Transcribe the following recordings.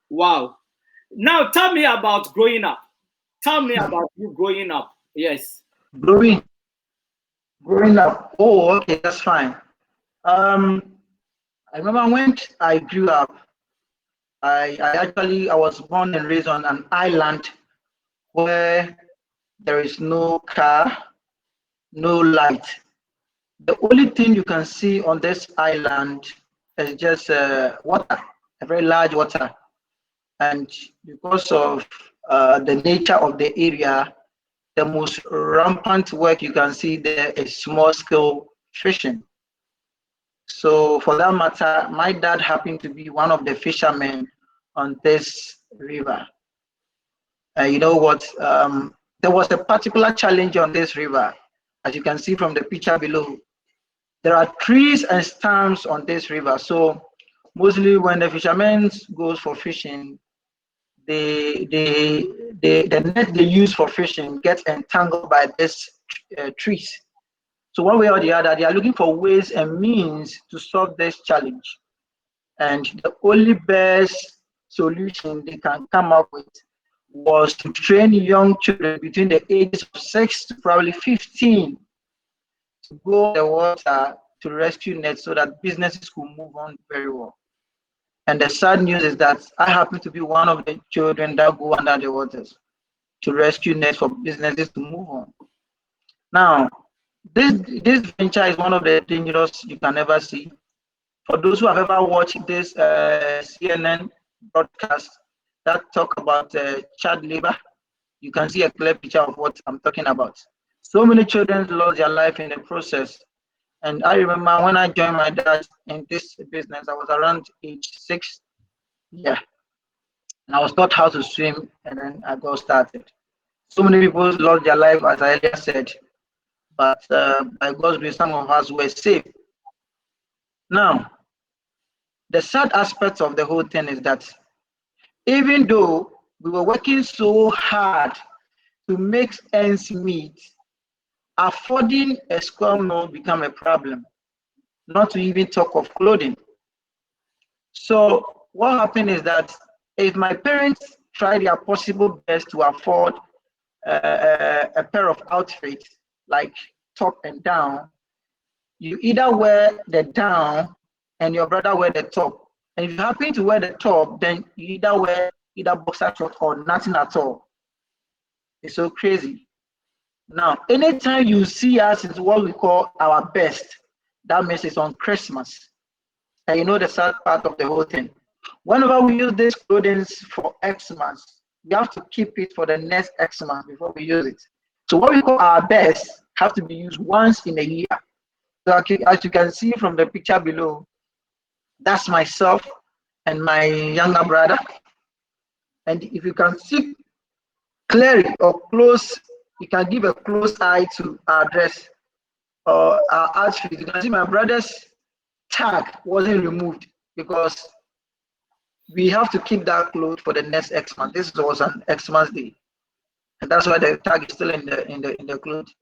Wow. Now tell me about growing up. Tell me about you growing up. Yes. Growing up. Oh, okay, that's fine. I remember when I grew up, I was born and raised on an island where there is no car, no light. The only thing you can see on this island is just water, a very large water. And because of the nature of the area, the most rampant work you can see there is small scale fishing. So for that matter, my dad happened to be one of the fishermen on this river. You know what? There was a particular challenge on this river, as you can see from the picture below. There are trees and stumps on this river. So mostly when the fishermen goes for fishing, the net they use for fishing gets entangled by these trees. So one way or the other, they are looking for ways and means to solve this challenge. And the only best solution they can come up with was to train young children between the ages of 6 to probably 15 to go in the water to rescue nets so that businesses could move on very well. And the sad news is that I happen to be one of the children that go under the waters to rescue nets for businesses to move on. Now, this venture is one of the dangerous you can ever see. For those who have ever watched this CNN broadcast that talk about child labor, you can see a clear picture of what I'm talking about. So many children lost their life in the process. And I remember when I joined my dad in this business, I was around age 6. Yeah. And I was taught how to swim, and then I got started. So many people lost their life, as I earlier said, but by God's grace, some of us were saved. Now, the sad aspect of the whole thing is that even though we were working so hard to make ends meet, affording a square meal became a problem, not to even talk of clothing. So what happened is that if my parents tried their possible best to afford a pair of outfits like top and down, you either wear the down and your brother wear the top. And if you happen to wear the top, then you either wear either boxer shorts or nothing at all. It's so crazy. Now, anytime you see us is what we call our best, that means it's on Christmas. And you know the sad part of the whole thing. Whenever we use this clothing for X months, we have to keep it for the next X months before we use it. So what we call our best have to be used once in a year. So as you can see from the picture below, that's myself and my younger brother. And if you can see clearly or close, you can give a close eye to our dress or our outfit. You can see my brother's tag wasn't removed because we have to keep that clothes for the next X month. This was an Xmas day, and that's why the tag is still in the clothes.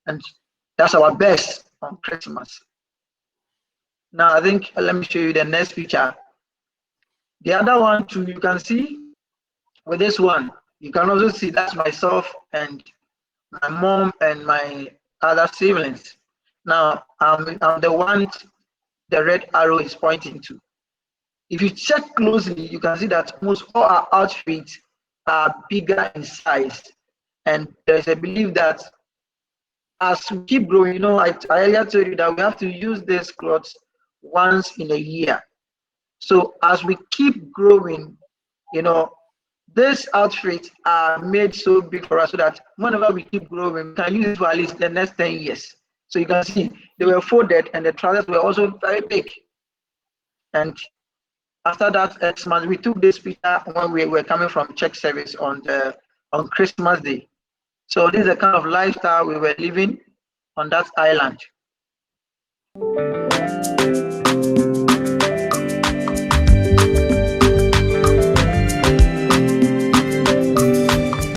And that's our best on Christmas. Now I think let me show you the next picture. The other one too, you can see with this one, you can also see that's myself and my mom and my other siblings. Now I'm the one the red arrow is pointing to. If you check closely, you can see that almost all our outfits are bigger in size. And there's a belief that as we keep growing, you know, I earlier told you that we have to use these clothes once in a year. So as we keep growing, you know, these outfits are made so big for us so that whenever we keep growing, we can use it for at least the next 10 years. So you can see they were folded and the trousers were also very big. And after that X month, we took this picture when we were coming from church service on Christmas Day. So this is the kind of lifestyle we were living on that island.